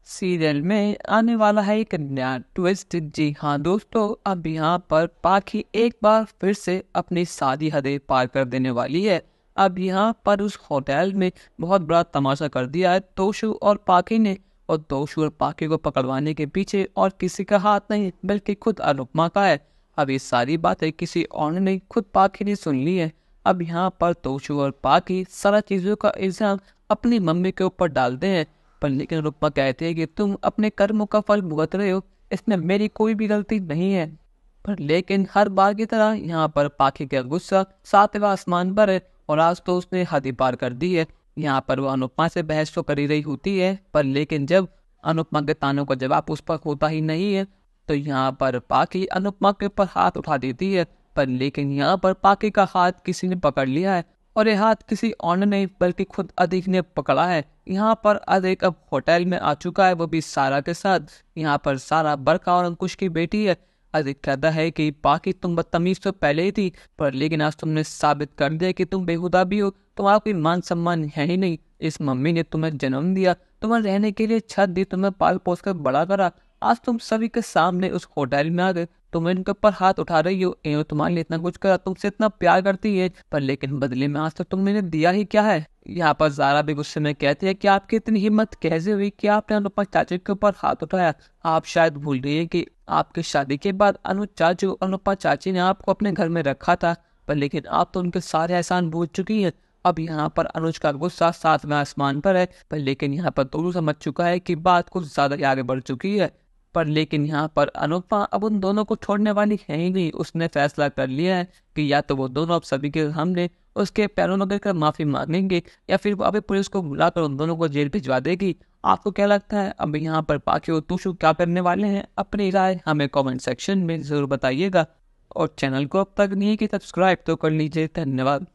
Serial में आने वाला है एक नया ट्विस्ट। जी हाँ दोस्तों, अब यहाँ पर पाखी एक बार फिर से अपनी सारी हदें पार कर देने वाली है। अब यहाँ पर उस होटल में बहुत बड़ा तमाशा कर दिया है तोशु और पाखी ने। और तोशु और पाखी को पकड़वाने के पीछे और किसी का हाथ नहीं बल्कि खुद अनुपमा का है। अब ये सारी बातें किसी और ने नहीं, खुद पाखी ने सुन ली है। अब यहाँ पर तोशु और पाखी सारा चीजों का इल्जाम अपनी मम्मी के ऊपर डालते हैं। पर लेकिन रुक्मा कहते हैं कि तुम अपने कर्मों का फल भुगत रहे हो, इसमें मेरी कोई भी गलती नहीं है। पर लेकिन हर बार की तरह यहाँ पर पाखी का गुस्सा सातवें आसमान पर है और आज तो उसने हद ही पार कर दी है। यहाँ पर वो अनुपमा से बहस तो कर ही रही होती है, पर लेकिन जब अनुपमा के तानों का जवाब उस पर होता ही नहीं है तो यहाँ पर पाखी अनुपमा के ऊपर हाथ उठा देती है। पर लेकिन यहाँ पर पाखी का हाथ किसी ने पकड़ लिया है और ये हाथ किसी और ने नहीं बल्कि खुद अधिक ने पकड़ा है। यहाँ पर अधिक अब होटल में आ चुका है, वो भी सारा के साथ। यहाँ पर सारा बरका और अंकुश की बेटी है। अधिक कहता है कि बाकी तुम बदतमीज तो पहले ही थी, पर लेकिन आज तुमने साबित कर दिया कि तुम बेहुदा भी हो, तुम्हारा कोई मान सम्मान है ही नहीं। इस मम्मी ने तुम्हें जन्म दिया, तुम्हें रहने के लिए छत दी, तुम्हें पाल पोस कर बड़ा करा, आज तुम सभी के सामने उस होटल में आ गए, तुम इनके ऊपर हाथ उठा रही हो। इन्होंने तुम्हारे लिए इतना कुछ करा, तुमसे इतना प्यार करती है, पर लेकिन बदले में आज तक तुमने इन्हें दिया ही क्या है। यहाँ पर ज़ारा भी गुस्से में कहती है कि आपकी इतनी हिम्मत कैसे हुई कि आपने अनुपमा चाची के ऊपर हाथ उठाया। आप शायद भूल रही है कि आपकी शादी के बाद अनुपमा चाची ने आपको अपने घर में रखा था, पर लेकिन आप तो उनके सारे एहसान भूल चुकी हैं। अब यहाँ पर अनुज का गुस्सा सातवें आसमान पर है, पर लेकिन यहाँ पर दोनों समझ चुका है कि बात कुछ ज्यादा ही आगे बढ़ चुकी है। पर लेकिन यहाँ पर अनुपमा अब उन दोनों को छोड़ने वाली है ही नहीं। उसने फैसला कर लिया है कि या तो वो दोनों अब सभी के सामने उसके पैरों में गिरकर माफी मांगेंगे या फिर वो अभी पुलिस को बुलाकर उन दोनों को जेल भिजवा देगी। आपको क्या लगता है अब यहाँ पर पाखी और तोशु क्या करने वाले हैं? अपनी राय हमें कमेंट सेक्शन में जरूर बताइएगा और चैनल को अब तक नहीं कि सब्सक्राइब तो कर लीजिए। धन्यवाद।